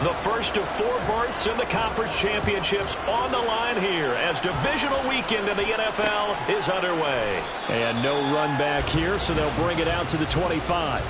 The first of 4 berths in the conference championships on the line here as divisional weekend in the NFL is underway. And no run back here, so they'll bring it out to the 25.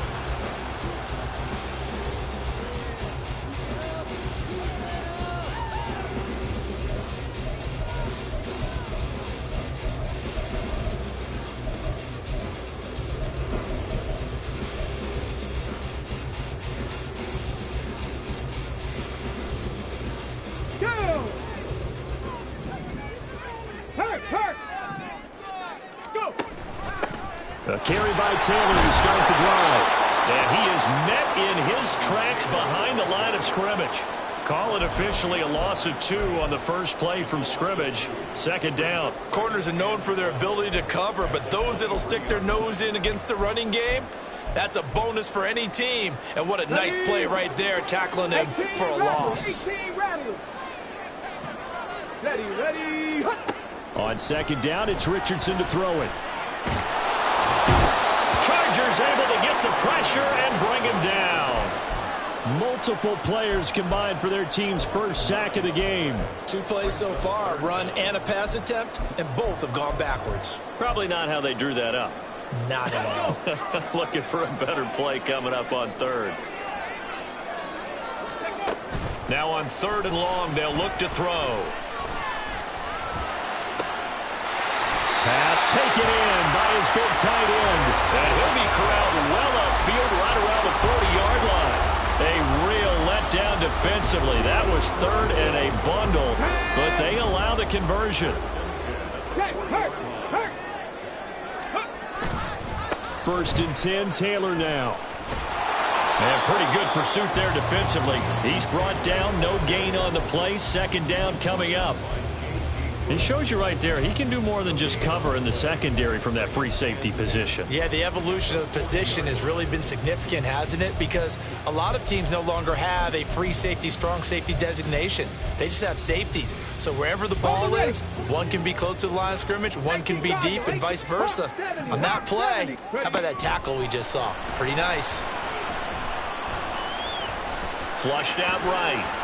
A carry by Taylor to start the drive. And he is met in his tracks behind the line of scrimmage. Call it officially a loss of 2 on the first play from scrimmage. Second down. Corners are known for their ability to cover, but those that'll stick their nose in against the running game, that's a bonus for any team. And what a nice play right there, tackling him for a loss. Ready. On second down, it's Richardson to throw it. Chargers able to get the pressure and bring him down. Multiple players combined for their team's first sack of the game. 2 plays so far, run and a pass attempt, and both have gone backwards. Probably not how they drew that up. Not at all. Looking for a better play coming up on third. Now on 3rd and long, they'll look to throw. Pass taken in by his big tight end. And he'll be corralled well upfield right around the 40-yard line. A real letdown defensively. That was 3rd and a bundle, but they allow the conversion. 1st and 10, Taylor now. And pretty good pursuit there defensively. He's brought down, no gain on the play. 2nd down coming up. He shows you right there, he can do more than just cover in the secondary from that free safety position. Yeah, the evolution of the position has really been significant, hasn't it? Because a lot of teams no longer have a free safety, strong safety designation. They just have safeties. So wherever the ball is, one can be close to the line of scrimmage, one can be deep, and vice versa. On that play, how about that tackle we just saw? Pretty nice. Flushed out right.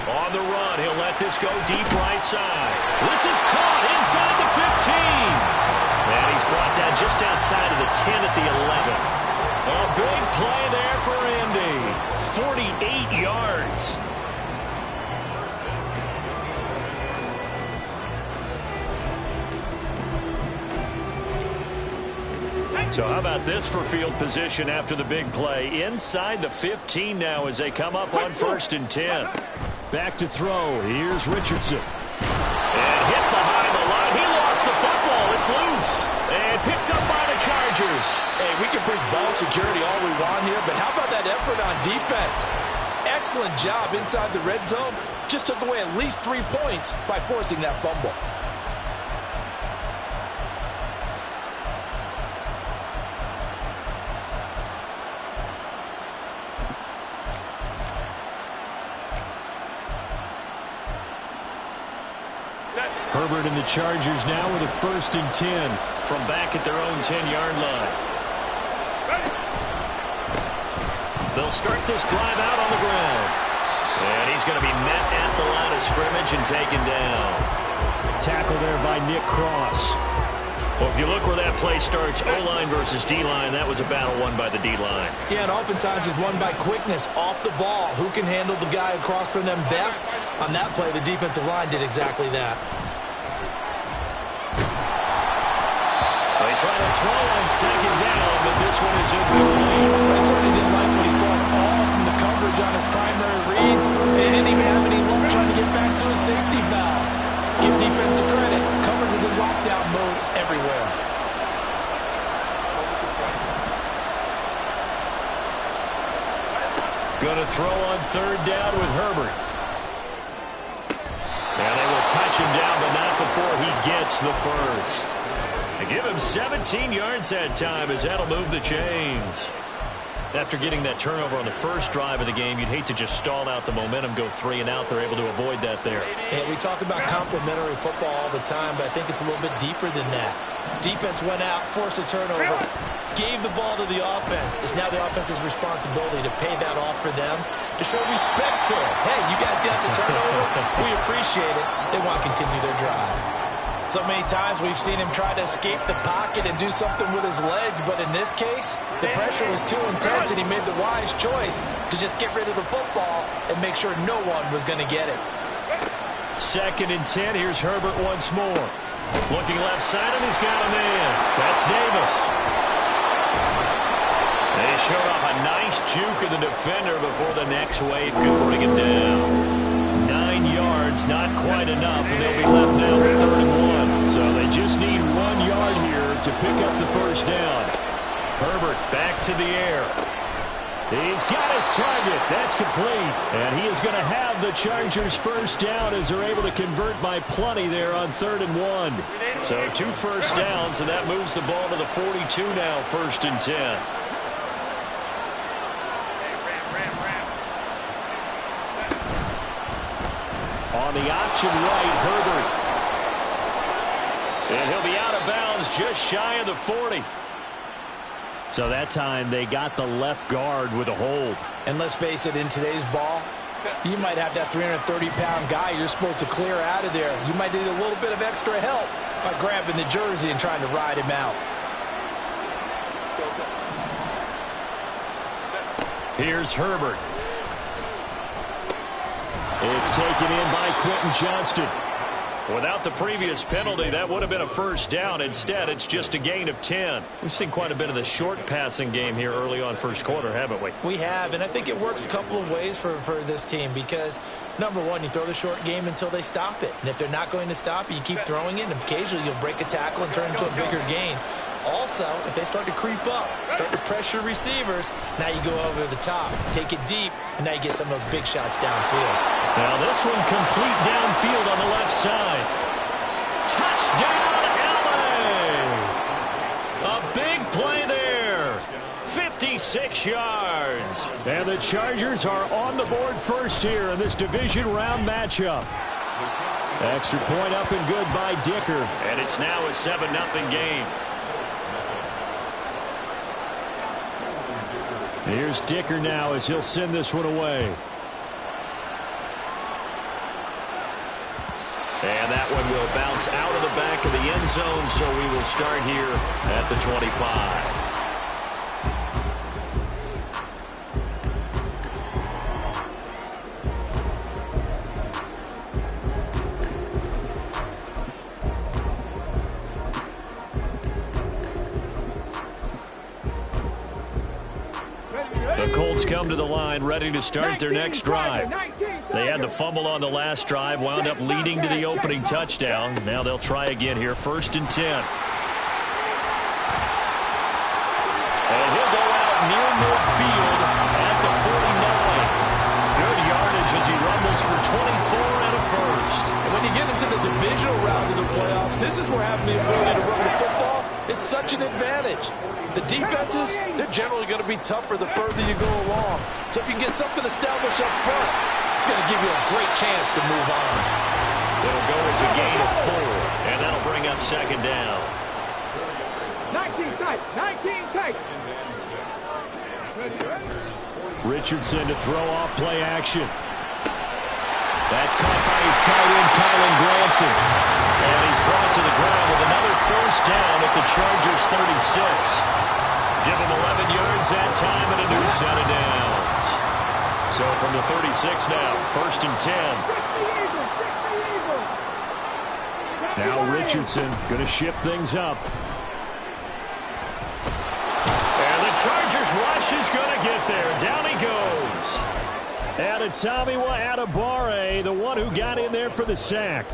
On the run, he'll let this go deep right side. This is caught inside the 15. And he's brought down just outside of the 10 at the 11. A big play there for Indy. 48 yards. So how about this for field position after the big play? Inside the 15 now as they come up on 1st and 10. Back to throw. Here's Richardson. And hit behind the line. He lost the football. It's loose. And picked up by the Chargers. Hey, we can preach ball security all we want here, but how about that effort on defense? Excellent job inside the red zone. Just took away at least 3 points by forcing that fumble. Herbert and the Chargers now with a 1st and 10 from back at their own 10-yard line. They'll start this drive out on the ground. And he's going to be met at the line of scrimmage and taken down. Tackle there by Nick Cross. Well, if you look where that play starts, O-line versus D-line, that was a battle won by the D-line. Yeah, and oftentimes it's won by quickness off the ball. Who can handle the guy across from them best? On that play, the defensive line did exactly that. They try to throw on 2nd down, but this one is incomplete. I certainly didn't like what he saw at all from the coverage on his primary reads. And he didn't even have any luck trying to get back to his safety valve. Give defense credit. Coverage was in lockdown mode everywhere. Going to throw on 3rd down with Herbert. And they will touch him down, but not before he gets the first. They give him 17 yards that time as that'll move the chains. After getting that turnover on the first drive of the game, you'd hate to just stall out the momentum, go 3 and out. They're able to avoid that there. Yeah, we talk about complementary football all the time, but I think it's a little bit deeper than that. Defense went out, forced a turnover, gave the ball to the offense. It's now the offense's responsibility to pay that off for them, to show respect to it. Hey, you guys got the turnover. We appreciate it. They want to continue their drive. So many times we've seen him try to escape the pocket and do something with his legs, but in this case, the pressure was too intense and he made the wise choice to just get rid of the football and make sure no one was going to get it. 2nd and 10. Here's Herbert once more. Looking left side, and he's got a man. That's Davis. They showed off a nice juke of the defender before the next wave could bring him down. 9 yards, not quite enough, and they'll be left now with 3rd and 1. So they just need 1 yard here to pick up the first down. Herbert back to the air. He's got his target. That's complete. And he is going to have the Chargers first down as they're able to convert by plenty there on 3rd and 1. So 2 first downs, and that moves the ball to the 42 now, 1st and 10. On the option right, Herbert. And he'll be out of bounds just shy of the 40. So that time they got the left guard with a hold. And let's face it, in today's ball, you might have that 330-pound guy you're supposed to clear out of there. You might need a little bit of extra help by grabbing the jersey and trying to ride him out. Here's Herbert. It's taken in by Quentin Johnston. Without the previous penalty, that would have been a first down. Instead, it's just a gain of 10. We've seen quite a bit of the short passing game here early on first quarter, haven't we? We have, and I think it works a couple of ways for this team because, number one, you throw the short game until they stop it. And if they're not going to stop it, you keep throwing it, and occasionally you'll break a tackle and turn it into a bigger gain. Also, if they start to creep up, start to pressure receivers, now you go over the top, take it deep, and now you get some of those big shots downfield. Now this one complete downfield on the left side. Touchdown, LA! A big play there. 56 yards. And the Chargers are on the board first here in this division round matchup. Extra point up and good by Dicker. And it's now a 7-0 game. Here's Dicker now as he'll send this one away. And that one will bounce out of the back of the end zone, so we will start here at the 25. The Colts come to the line ready to start their next drive. They had the fumble on the last drive, wound up leading to the opening touchdown. Now they'll try again here, 1st and 10. And he'll go out near midfield at the 49. Good yardage as he rumbles for 24 and a first. And when you get into the divisional round of the playoffs, this is where having the ability to run the football is such an advantage. The defenses, they're generally going to be tougher the further you go along. So if you can get something established up front, it's going to give you a great chance to move on. It'll go as a gain of 4, and that'll bring up 2nd down. 19 tight, 19 tight. Richardson to throw off play action. That's caught by his tight end, Kylan Granson. And he's brought to the ground with another first down at the Chargers' 36. Give him 11 yards that time and a new set of downs. So from the 36 now, 1st and 10. Now Richardson going to shift things up. And the Chargers rush is going to get there. Down he goes. Adetomiwa Adebawore, the one who got in there for the sack.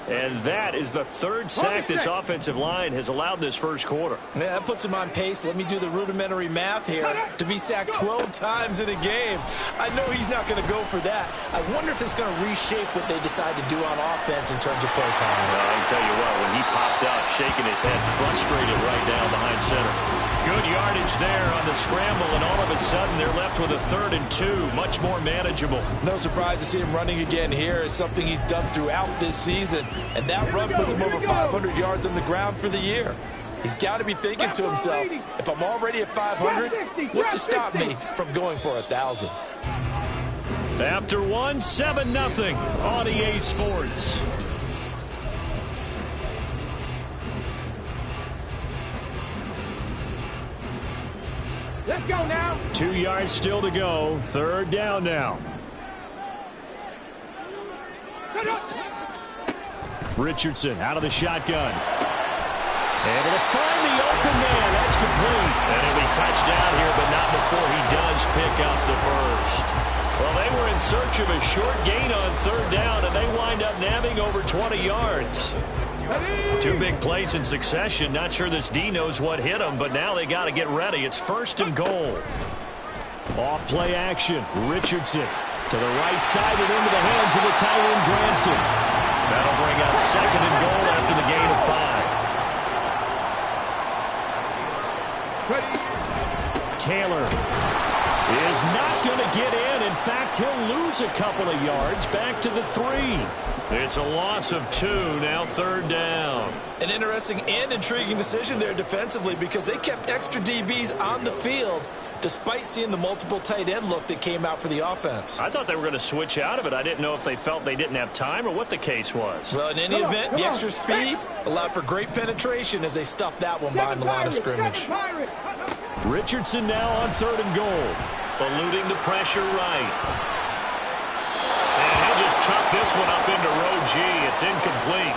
And that is the 3rd sack this offensive line has allowed this first quarter. Yeah, that puts him on pace. Let me do the rudimentary math here. To be sacked 12 times in a game, I know he's not going to go for that. I wonder if it's going to reshape what they decide to do on offense in terms of play calling. Well, I can tell you what, when he popped up, shaking his head, frustrated right down behind center. Good yardage there on the scramble, and all of a sudden they're left with a 3rd and 2, much more manageable. No surprise to see him running again here. It's something he's done throughout this season, and that run puts him over 500 yards on the ground for the year. He's got to be thinking to himself, if I'm already at 500, what's to stop me from going for 1,000? After one, 7-0 on EA Sports. Let's go now. 2 yards still to go. 3rd down now. Richardson out of the shotgun. Able to find the open man. That's complete. And he'll be touchdown here, but not before he does pick up the first. Well, they were in search of a short gain on 3rd down, and they wind up nabbing over 20 yards. 2 big plays in succession. Not sure this D knows what hit him, but now they got to get ready. It's 1st and goal. Off play action. Richardson to the right side and into the hands of the tight end, Granson. That'll bring up 2nd and goal after the gain of 5. Taylor is not going to get in. In fact, he'll lose a couple of yards back to the 3. It's a loss of 2, now 3rd down. An interesting and intriguing decision there defensively because they kept extra DBs on the field despite seeing the multiple tight end look that came out for the offense. I thought they were going to switch out of it. I didn't know if they felt they didn't have time or what the case was. Well, in any event, the extra speed allowed for great penetration as they stuffed that one behind the line of scrimmage. Richardson now on 3rd and goal, eluding the pressure right. And he'll just chuck this one up into row G. It's incomplete.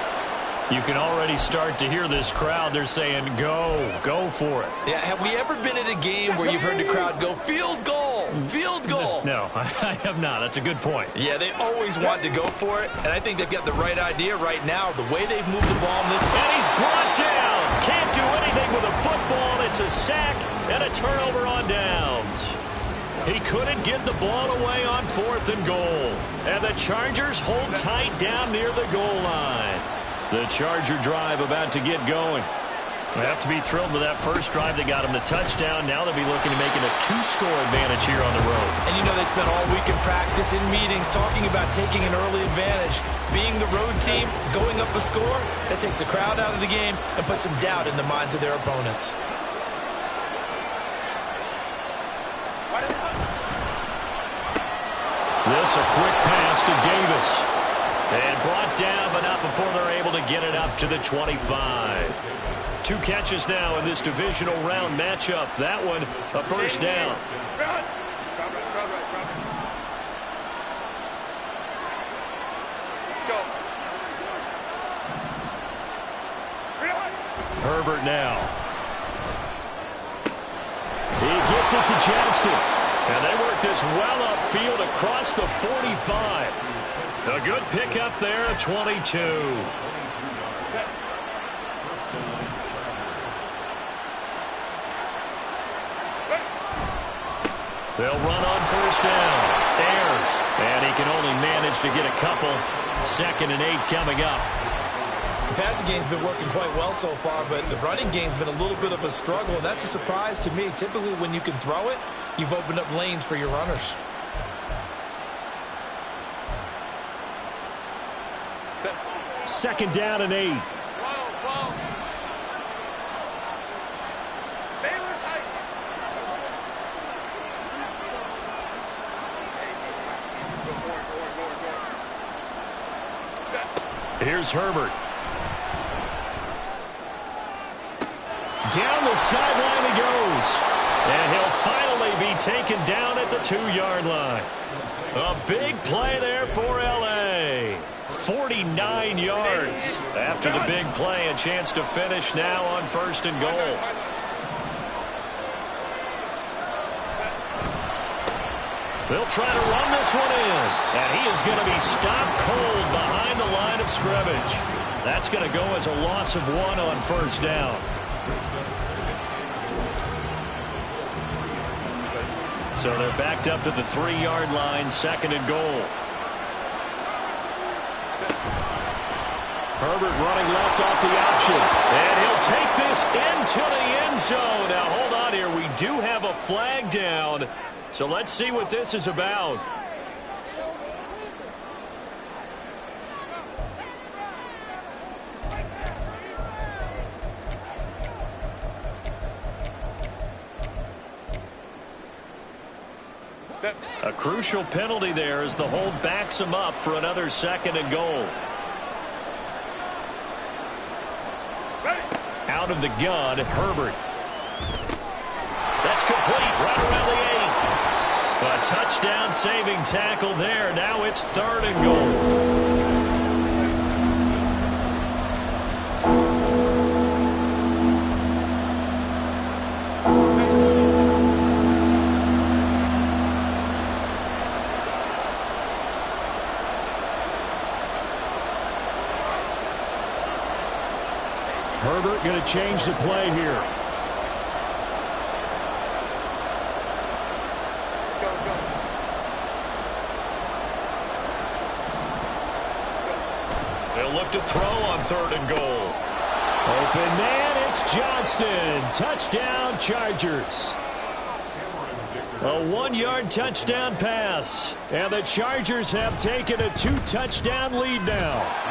You can already start to hear this crowd. They're saying, go for it. Yeah, have we ever been at a game where you've heard the crowd go, field goal, field goal? No, I have not. That's a good point. Yeah, they always want to go for it, and I think they've got the right idea right now. The way they've moved the ball. And he's brought down. Can't do anything with a football. It's a sack and a turnover on downs. He couldn't get the ball away on 4th and goal. And the Chargers hold tight down near the goal line. The Charger drive about to get going. They have to be thrilled with that first drive. They got him the touchdown. Now they'll be looking to make it a 2-score advantage here on the road. And you know they spent all week in practice, in meetings, talking about taking an early advantage. Being the road team, going up a score, that takes the crowd out of the game and puts some doubt in the minds of their opponents. This a quick pass to Davis. And brought down, but not before they're able to get it up to the 25. 2 catches now in this divisional round matchup. That one, a 1st down. Herbert now. He gets it to Johnston. And they work this well upfield across the 45. A good pickup there at 22. They'll run on 1st down. Ayers. And he can only manage to get a couple. 2nd and 8 coming up. The passing game's been working quite well so far, but the running game's been a little bit of a struggle, and that's a surprise to me. Typically, when you can throw it, you've opened up lanes for your runners. Second down and 8. Here's Herbert. Down the sideline he goes. And he'll finally be taken down at the 2-yard line. A big play there for L.A. 49 yards. After the big play, a chance to finish now on 1st and goal. They'll try to run this one in. And he is going to be stopped cold behind the line of scrimmage. That's going to go as a loss of 1 on 1st down. So they're backed up to the 3-yard line, 2nd and goal. Herbert running left off the option. And he'll take this this into the end zone. Now, hold on here. We do have a flag down. So let's see what this is about. A crucial penalty there as the hold backs him up for another 2nd and goal. Out of the gun, Herbert. That's complete right around the 8. A touchdown saving tackle there. Now it's 3rd and goal. Herbert going to change the play here. They'll look to throw on 3rd and goal. Open man, it's Johnston. Touchdown, Chargers. A 1-yard touchdown pass. And the Chargers have taken a 2-touchdown lead now.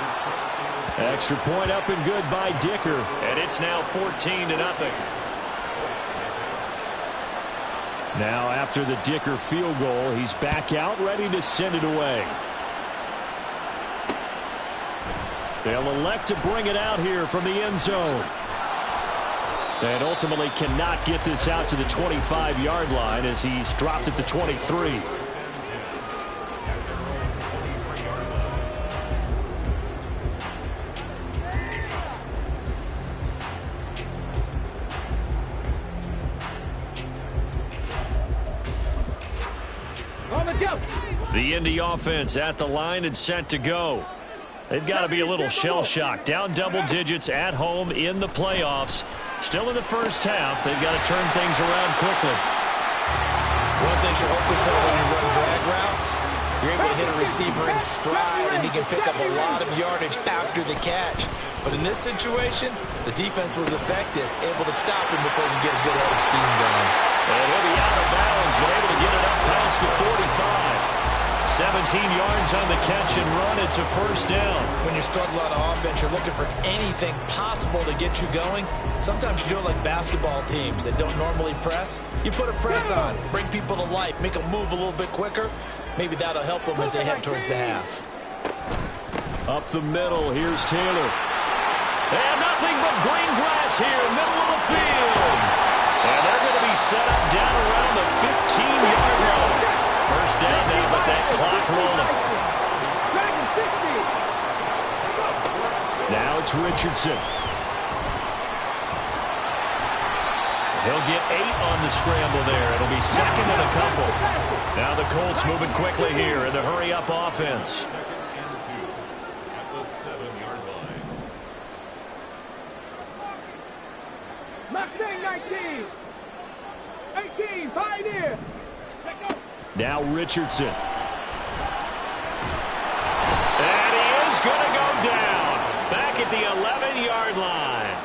Extra point up and good by Dicker. And it's now 14-0. Now after the Dicker field goal, he's back out ready to send it away. They'll elect to bring it out here from the end zone. And ultimately cannot get this out to the 25-yard line as he's dropped at the 23. The Indy offense at the line and set to go. They've got to be a little shell-shocked. Down double digits at home in the playoffs. Still in the first half. They've got to turn things around quickly. One thing you're hoping for when you run drag routes, you're able to hit a receiver in stride, and he can pick up a lot of yardage after the catch. But in this situation, the defense was effective, able to stop him before you get a good head of steam going. And he'll be out of bounds, but able to get it up past the 45. 17 yards on the catch and run. It's a first down. When you struggle on offense, you're looking for anything possible to get you going. Sometimes you do it like basketball teams that don't normally press. You put a press on, bring people to life, make them move a little bit quicker. Maybe that'll help them as they head towards the half. Up the middle, here's Taylor. And nothing but green grass here, middle of the field. And they're going to be set up down around the 15-yard line. First down now, but that clock rolling. Now it's Richardson. He'll get 8 on the scramble there. It'll be 2nd and a couple. Now the Colts moving quickly here in the hurry-up offense. Mustang 19. 18, Pioneer. Now Richardson. And he is going to go down. Back at the 11-yard line.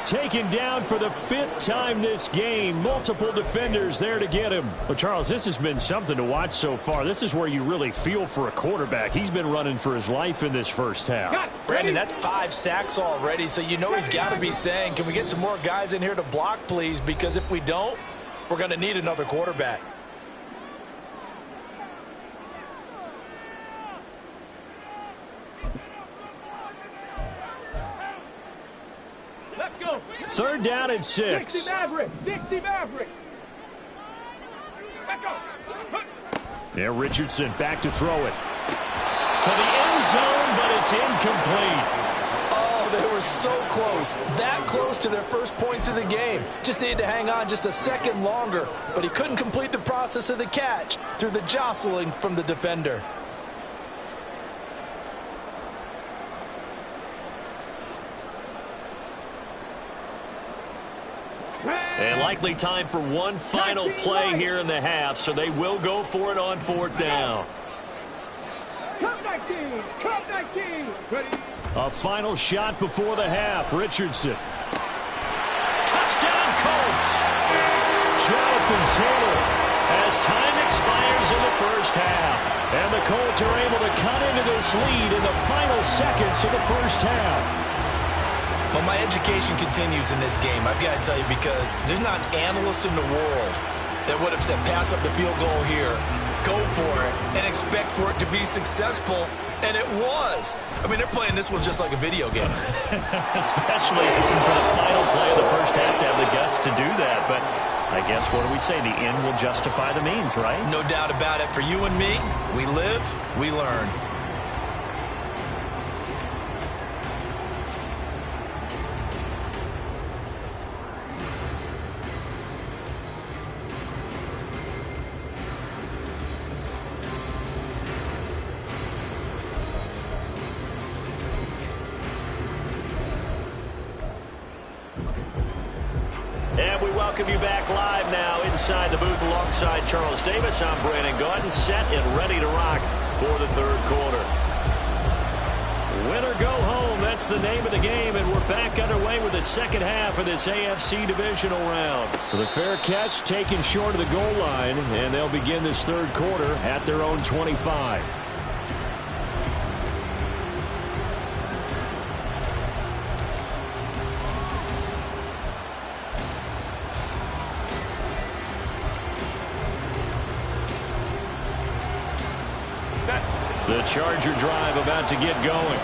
Taken down for the 5th time this game. Multiple defenders there to get him. Well, Charles, this has been something to watch so far. This is where you really feel for a quarterback. He's been running for his life in this first half. Brandon, that's 5 sacks already, so you know he's got to be saying, can we get some more guys in here to block, please? Because if we don't, we're going to need another quarterback. Let's go. 3rd down and 6. 60 Maverick. 60 Maverick. Let's go. Yeah, Richardson back to throw it. To the end zone, but it's incomplete. Oh, they were so close. That close to their first points of the game. Just needed to hang on just a second longer. But he couldn't complete the process of the catch through the jostling from the defender. And likely time for one final play here in the half, so they will go for it on 4th down. Come 19. Come 19. Ready. A final shot before the half. Richardson. and 10 as time expires in the first half. And the Colts are able to cut into this lead in the final seconds of the first half. Well, my education continues in this game, I've got to tell you, because there's not an analyst in the world that would have said pass up the field goal here, go for it, and expect for it to be successful, and it was. I mean, they're playing this one just like a video game. Especially for the final play of the first half to have the guts to do that. But I guess, what do we say? The end will justify the means, right? No doubt about it. For you and me, we live, we learn. And we welcome you back live now inside the booth alongside Charles Davis. I'm Brandon Gaudin, set and ready to rock for the third quarter. Win or go home, that's the name of the game, and we're back underway with the second half of this AFC Divisional round. The fair catch taken short of the goal line, and they'll begin this third quarter at their own 25. The Charger drive about to get going.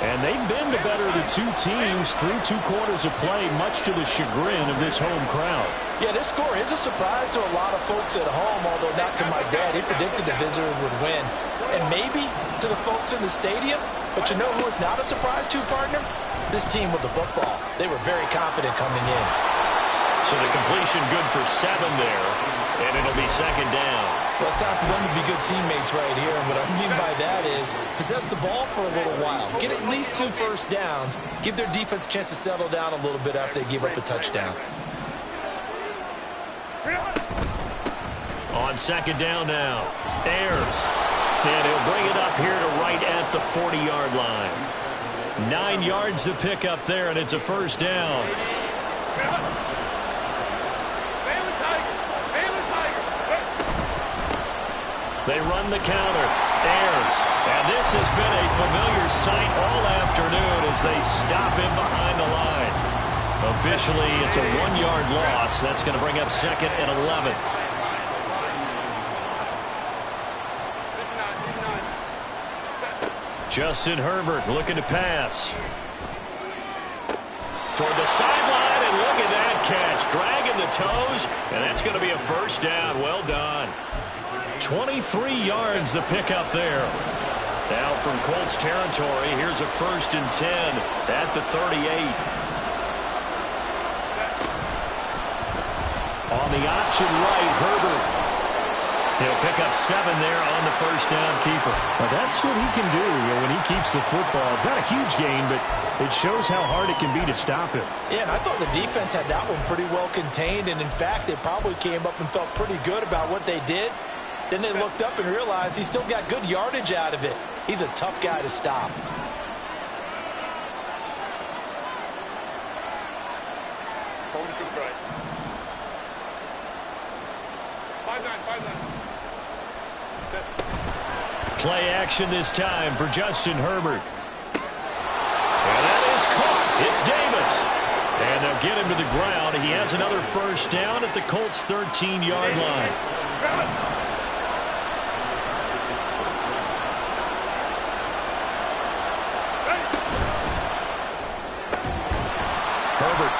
And they've been the better of the two teams through 2 quarters of play, much to the chagrin of this home crowd. Yeah, this score is a surprise to a lot of folks at home, although not to my dad. He predicted the visitors would win. And maybe to the folks in the stadium. But you know who is not a surprise to, partner? This team with the football. They were very confident coming in. So the completion good for 7 there, and it'll be second down. Well, it's time for them to be good teammates right here. And what I mean by that is possess the ball for a little while. Get at least 2 first downs. Give their defense a chance to settle down a little bit after they give up a touchdown. On second down now, Ayers. And he'll bring it up here to right at the 40-yard line. 9 yards to pick up there, and it's a first down. They run the counter. Ayers. And this has been a familiar sight all afternoon as they stop him behind the line. Officially, it's a 1-yard loss. That's going to bring up second and 11. Justin Herbert looking to pass. Toward the sideline, and look at that catch. Dragging the toes, and that's going to be a first down. Well done. 23 yards the pickup there. Now from Colts territory, here's a 1st and 10 at the 38. On the option right, Herbert. He'll pick up 7 there on the first down keeper. Well, that's what he can do when he keeps the football. It's not a huge gain, but it shows how hard it can be to stop him. Yeah, and I thought the defense had that one pretty well contained, and in fact, they probably came up and felt pretty good about what they did. Then they looked up and realized he still got good yardage out of it. He's a tough guy to stop. Play action this time for Justin Herbert. And that is caught. It's Davis. And they'll get him to the ground. He has another first down at the Colts' 13-yard line.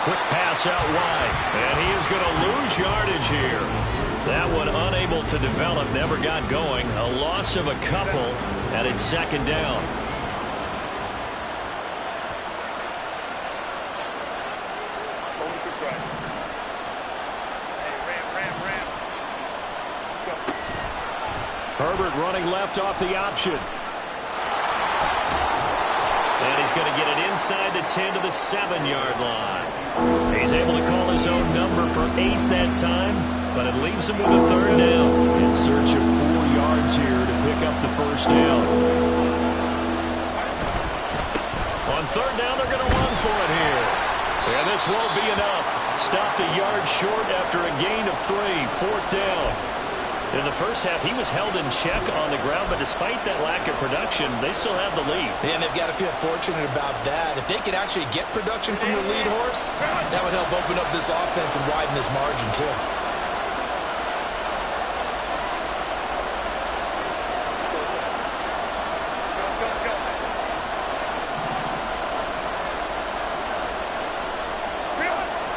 Quick pass out wide, and he is going to lose yardage here. That one unable to develop, never got going. A loss of a couple, and it's second down. Herbert running left off the option. And he's going to get it inside the 10 to the 7-yard line. He's able to call his own number for 8 that time, but it leaves him with a third down. In search of 4 yards here to pick up the first down. On third down, they're going to run for it here. And this won't be enough. Stopped a yard short after a gain of 3. 4th down. In the first half, he was held in check on the ground, but despite that lack of production, they still have the lead. And they've got to feel fortunate about that. If they could actually get production from their lead horse, that would help open up this offense and widen this margin, too.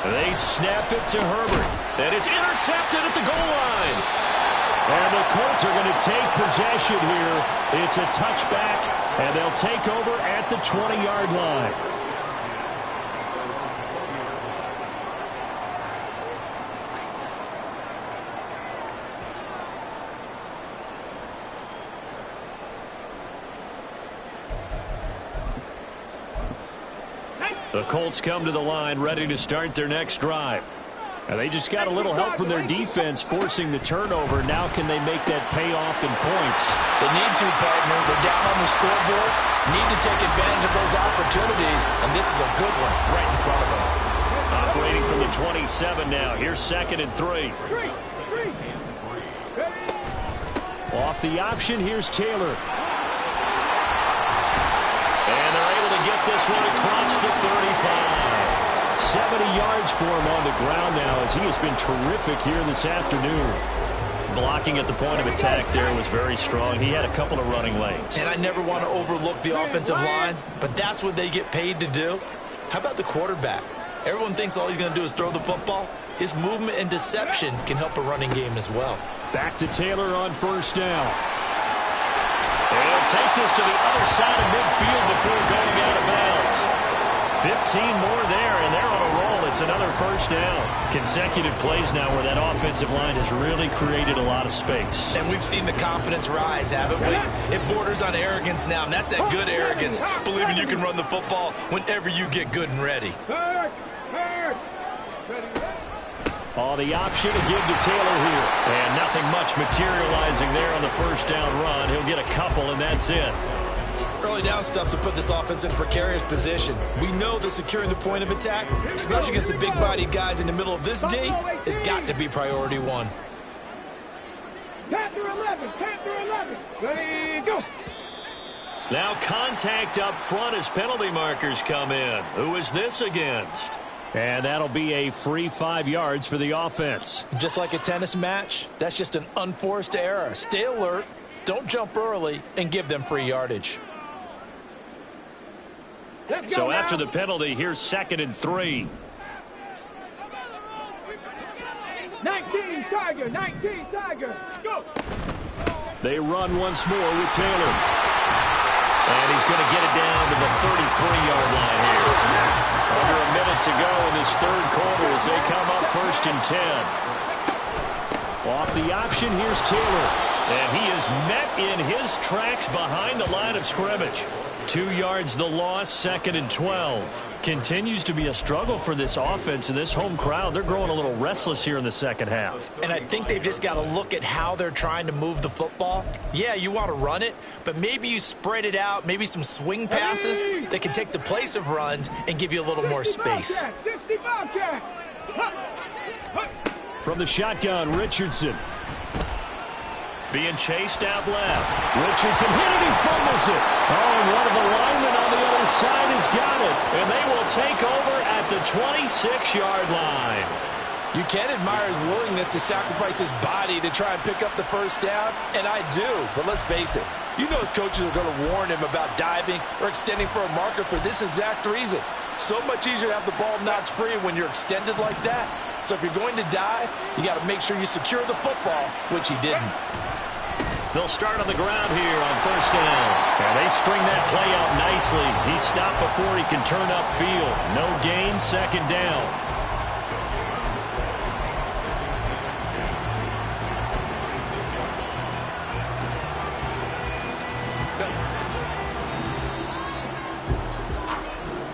They snap it to Herbert, and it's intercepted at the goal line. And the Colts are going to take possession here. It's a touchback, and they'll take over at the 20-yard line. The Colts come to the line, ready to start their next drive. Now they just got a little help from their defense forcing the turnover. Now can they make that pay off in points? They need to, partner. They're down on the scoreboard. Need to take advantage of those opportunities, and this is a good one right in front of them. Operating from the 27 now. Here's 2nd and 3. Off the option, here's Taylor. And they're able to get this one across the 35. 70 yards for him on the ground now as he has been terrific here this afternoon. Blocking at the point of attack there was very strong. He had a couple of running lanes. And I never want to overlook the offensive line, but that's what they get paid to do. How about the quarterback? Everyone thinks all he's going to do is throw the football. His movement and deception can help a running game as well. Back to Taylor on 1st down. They'll take this to the other side of midfield before going out of bounds. 15 more there, and they're on a roll. It's another 1st down. Consecutive plays now where that offensive line has really created a lot of space. And we've seen the confidence rise, haven't we? It borders on arrogance now, and that's that good arrogance, believing you can run the football whenever you get good and ready. Oh, the option to give to Taylor here. And nothing much materializing there on the 1st down run. He'll get a couple, and that's it. Early down stuff to put this offense in a precarious position. We know that securing the point of attack, especially against the big-bodied guys in the middle of this D, has got to be priority 1. Panther 11, Panther 11. Ready, go. Now contact up front as penalty markers come in. Who is this against? And that'll be a free 5 yards for the offense. Just like a tennis match, that's just an unforced error. Stay alert, don't jump early, and give them free yardage. So after the penalty, here's 2nd and 3. 19 Tiger, 19 Tiger. Go. They run once more with Taylor. And he's going to get it down to the 33-yard line here. Under a minute to go in this 3rd quarter as they come up 1st and 10. Off the option, here's Taylor. And he is met in his tracks behind the line of scrimmage. 2 yards the loss, 2nd and 12. Continues to be a struggle for this offense and this home crowd. They're growing a little restless here in the 2nd half. And I think they've just got to look at how they're trying to move the football. Yeah, you want to run it, but maybe you spread it out, maybe some swing passes that can take the place of runs and give you a little more space. 60 Bobcat. From the shotgun, Richardson. Being chased out left. Richardson hit it, he fumbles it. Oh, and one of the linemen on the other side has got it. And they will take over at the 26-yard line. You can admire his willingness to sacrifice his body to try and pick up the 1st down, and I do, but let's face it. You know his coaches are going to warn him about diving or extending for a marker for this exact reason. So much easier to have the ball notch free when you're extended like that. So if you're going to dive, you got to make sure you secure the football, which he didn't. They'll start on the ground here on 1st down. And they string that play out nicely. He's stopped before he can turn upfield. No gain, 2nd down.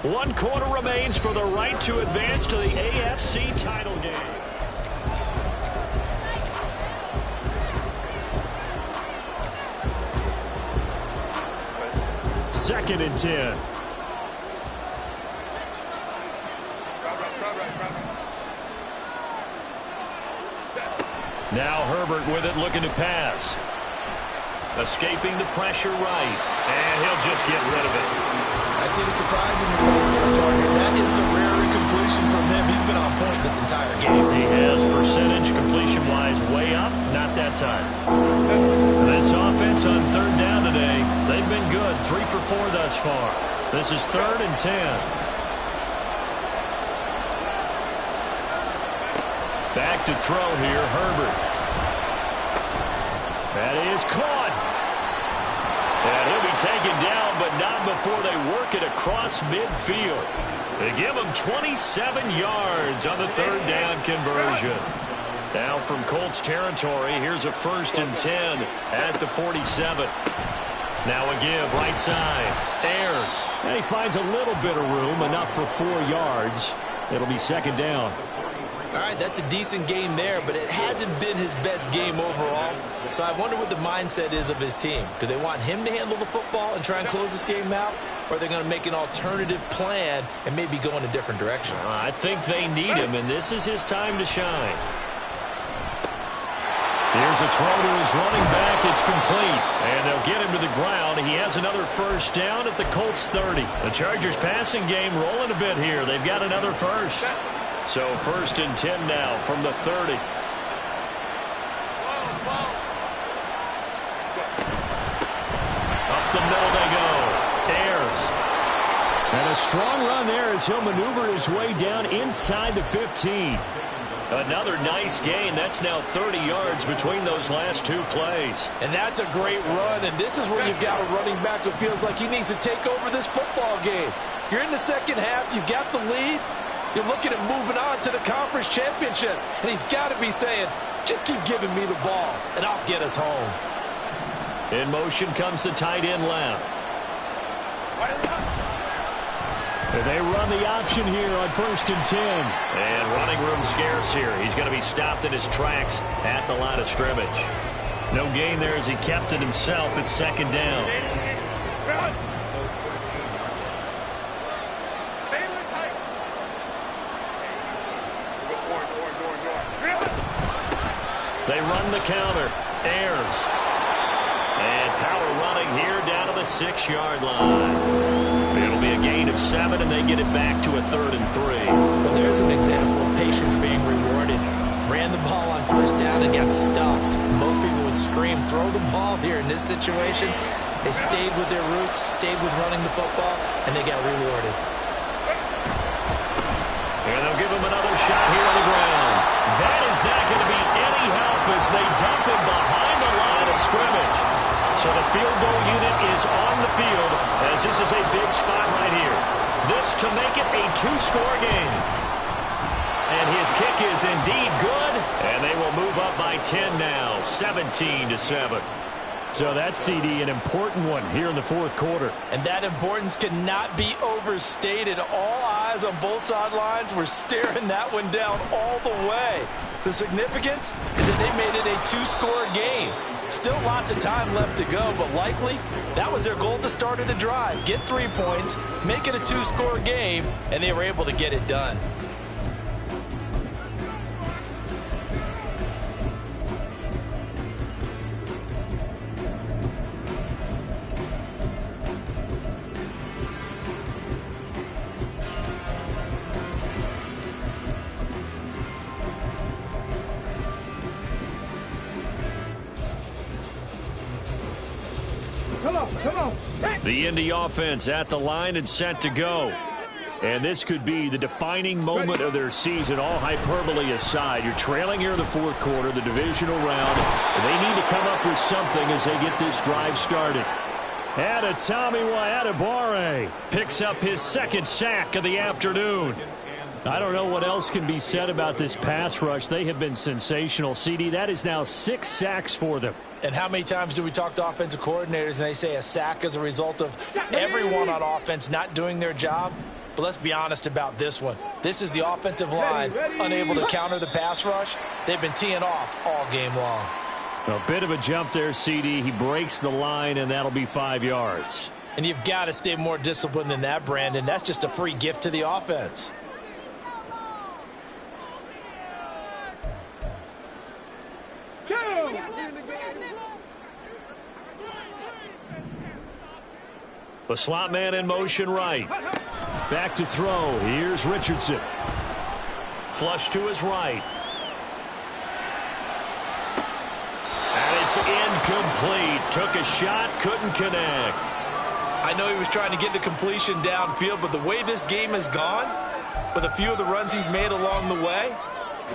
One quarter remains for the right to advance to the AFC title game. Second and 10. Now Herbert with it, looking to pass. Escaping the pressure right. And he'll just get rid of it. I see the surprise in your face there, partner. That is a rare completion from him. He's been on point this entire game. He has percentage completion-wise way up. Not that time. This offense on third down today, they've been good. 3 for 4 thus far. This is 3rd and 10. Back to throw here, Herbert. That is caught. And he'll be taken down, but not before they work it across midfield. They give him 27 yards on the 3rd down conversion. Now from Colts territory, here's a 1st and 10 at the 47. Now a give, right side. Ayers. And he finds a little bit of room, enough for 4 yards. It'll be 2nd down. All right, that's a decent game there, but it hasn't been his best game overall. So I wonder what the mindset is of his team. Do they want him to handle the football and try and close this game out? Or are they going to make an alternative plan and maybe go in a different direction? I think they need him, and this is his time to shine. Here's a throw to his running back. It's complete. And they'll get him to the ground. He has another 1st down at the Colts 30. The Chargers passing game rolling a bit here. They've got another 1st. So 1st and 10 now from the 30. Up the middle they go. Ayers. And a strong run there as he'll maneuver his way down inside the 15. Another nice gain. That's now 30 yards between those last 2 plays. And that's a great run, and this is where you've got a running back who feels like he needs to take over this football game. You're in the second half. You've got the lead. You're looking at moving on to the conference championship. And he's got to be saying, just keep giving me the ball, and I'll get us home. In motion comes the tight end left. And they run the option here on 1st and 10. And running room scarce here. He's going to be stopped in his tracks at the line of scrimmage. No gain there as he kept it himself at 2nd down. They run the counter. Ayers. And power running here down to the 6-yard line. It'll be a gain of 7, and they get it back to a 3rd and 3. Well, there's an example of patience being rewarded. Ran the ball on 1st down and got stuffed. Most people would scream, throw the ball here. In this situation, they stayed with their roots, stayed with running the football, and they got rewarded. And they'll give him another shot here on the ground. That is not going to be any help as they dump him behind the line of scrimmage. So the field goal unit is on the field as this is a big spot right here. This to make it a 2-score game. And his kick is indeed good, and they will move up by 10 now, 17-7. So that's, CD, an important one here in the 4th quarter. And that importance cannot be overstated. All eyes on both sidelines were staring that one down all the way. The significance is that they made it a 2-score game. Still lots of time left to go, but likely that was their goal at the start of the drive. Get 3 points, make it a 2-score game, and they were able to get it done. Come on. The Indy offense at the line and set to go. And this could be the defining moment of their season, all hyperbole aside. You're trailing here in the 4th quarter, the divisional round. They need to come up with something as they get this drive started. Tommy Adebawore picks up his 2nd sack of the afternoon. I don't know what else can be said about this pass rush. They have been sensational. CD, that is now 6 sacks for them. And how many times do we talk to offensive coordinators and they say a sack is a result of everyone on offense not doing their job? But let's be honest about this one. This is the offensive line unable to counter the pass rush. They've been teeing off all game long. A bit of a jump there, CD. He breaks the line, and that'll be 5 yards. And you've got to stay more disciplined than that, Brandon. That's just a free gift to the offense. The slot man in motion right. Back to throw. Here's Richardson. Flush to his right. And it's incomplete. Took a shot, couldn't connect. I know he was trying to get the completion downfield, but the way this game has gone, with a few of the runs he's made along the way,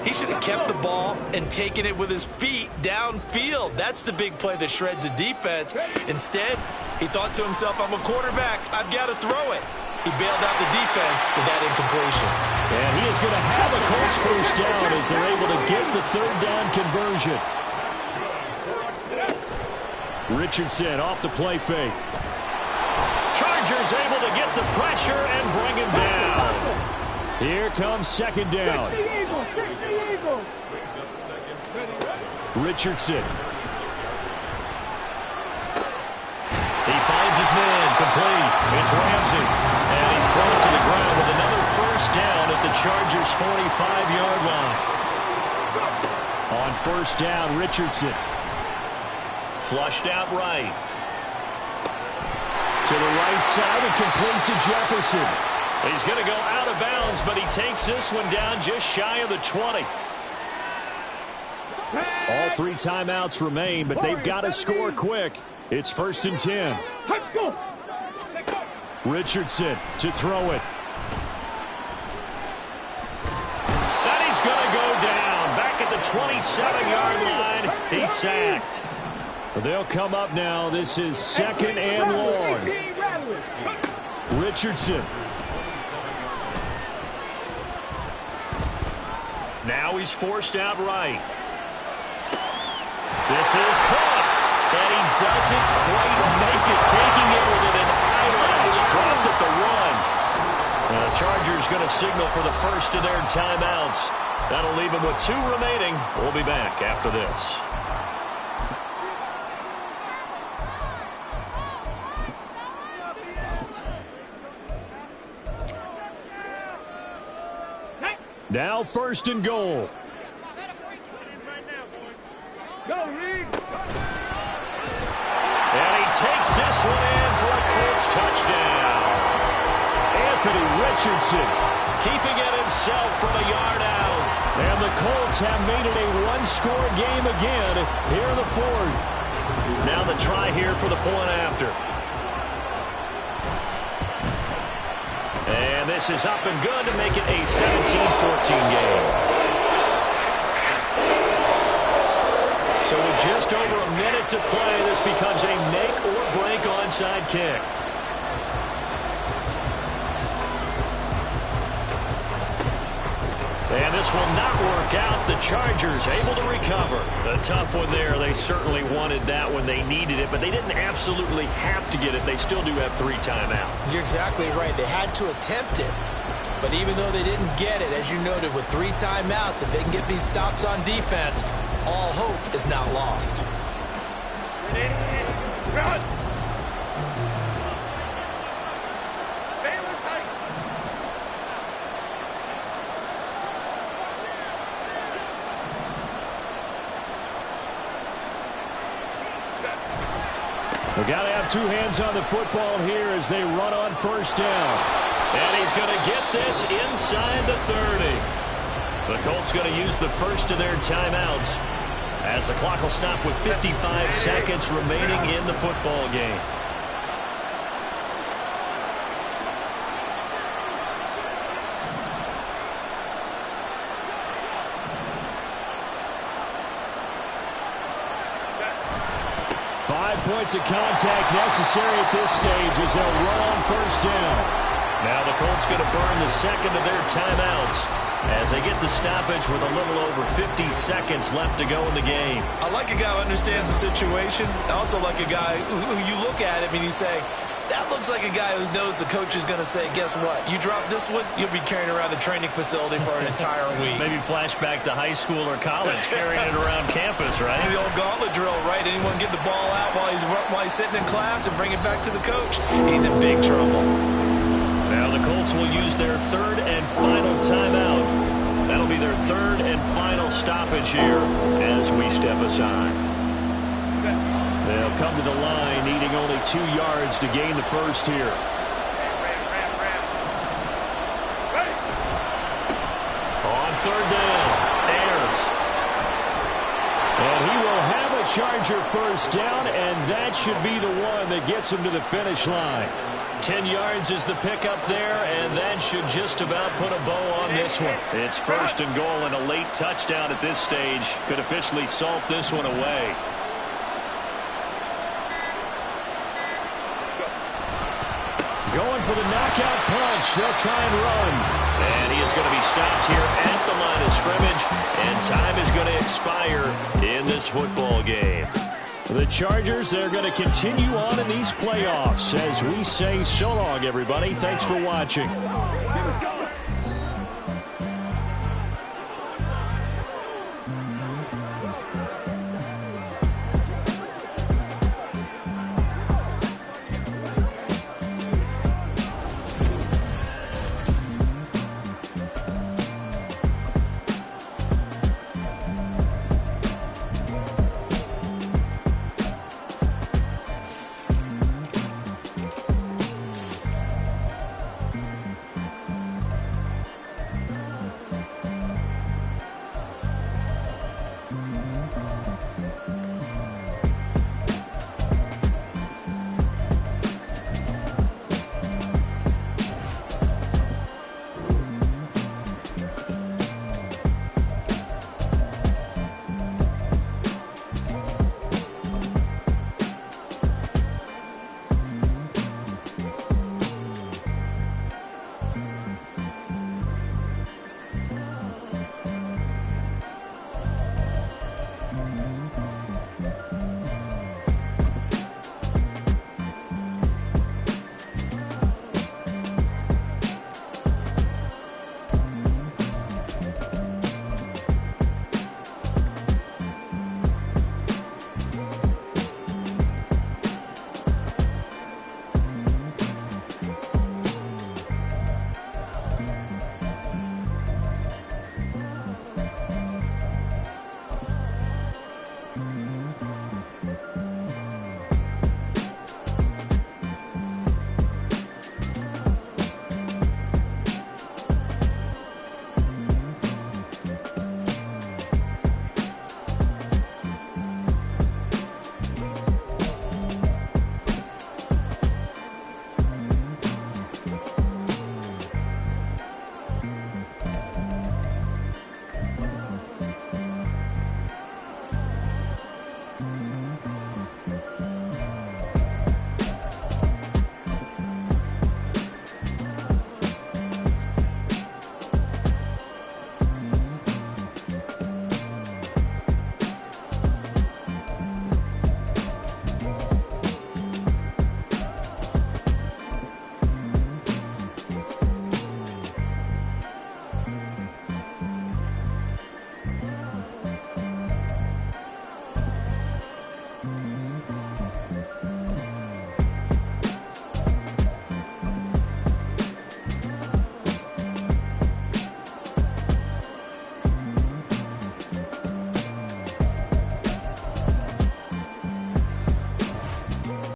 he should have kept the ball and taken it with his feet downfield. That's the big play that shreds a defense. Instead, he thought to himself, I'm a quarterback, I've got to throw it. He bailed out the defense with that incompletion. And he is going to have a Colts first down as they're able to get the third down conversion. Richardson off the play fake. Chargers able to get the pressure and bring him down. Here comes second down. Richardson. He finds his man, complete. It's Ramsey. And he's brought to the ground with another first down at the Chargers' 45-yard line. On first down, Richardson. Flushed out right. To the right side and complete to Jefferson. He's going to go out of bounds, but he takes this one down just shy of the 20. All 3 timeouts remain, but they've got to score quick. It's 1st and 10. Richardson to throw it. And he's going to go down. Back at the 27-yard line. He's sacked. They'll come up now. This is 2nd and long. Richardson. Now he's forced out right. This is caught. And he doesn't quite make it. Taking it with an eyelash. Dropped at the run. The Chargers going to signal for the first of their timeouts. That'll leave them with 2 remaining. We'll be back after this. Now 1st and goal. And he takes this one in for a Colts touchdown. Anthony Richardson Keeping it himself from a yard out. And the Colts have made it a 1-score game again here in the 4th. Now the try here for the point after. And this is up and good to make it a 17-14 game. So with just over a minute to play, this becomes a make or break onside kick. And this will not work out. The Chargers able to recover. A tough one there. They certainly wanted that when they needed it, but they didn't absolutely have to get it. They still do have 3 timeouts. You're exactly right. They had to attempt it. But even though they didn't get it, as you noted, with 3 timeouts, if they can get these stops on defense, all hope is not lost. Run! They've got to have 2 hands on the football here as they run on first down. And he's going to get this inside the 30. The Colts going to use the first of their timeouts as the clock will stop with 55 seconds remaining in the football game. Points of contact necessary at this stage as they'll run on first down. Now the Colts going to burn the second of their timeouts as they get the stoppage with a little over 50 seconds left to go in the game. I like a guy who understands the situation. I also like a guy who you look at him and you say, that looks like a guy who knows the coach is going to say, guess what? You drop this one, you'll be carrying around the training facility for an entire week. Maybe flashback to high school or college, carrying it around campus, right? The old gauntlet drill, right? Anyone get the ball out while he's sitting in class and bring it back to the coach? He's in big trouble. Now the Colts will use their 3rd and final timeout. That'll be their 3rd and final stoppage here as we step aside. They'll come to the line, needing only 2 yards to gain the first here. On third down, Ayers. And he will have a Charger first down, and that should be the one that gets him to the finish line. 10 yards is the pickup there, and that should just about put a bow on this one. It's first and goal, and a late touchdown at this stage could officially salt this one away. Going for the knockout punch. They'll try and run. And he is going to be stopped here at the line of scrimmage, and time is going to expire in this football game. The Chargers, they're going to continue on in these playoffs as we say so long, everybody. Thanks for watching.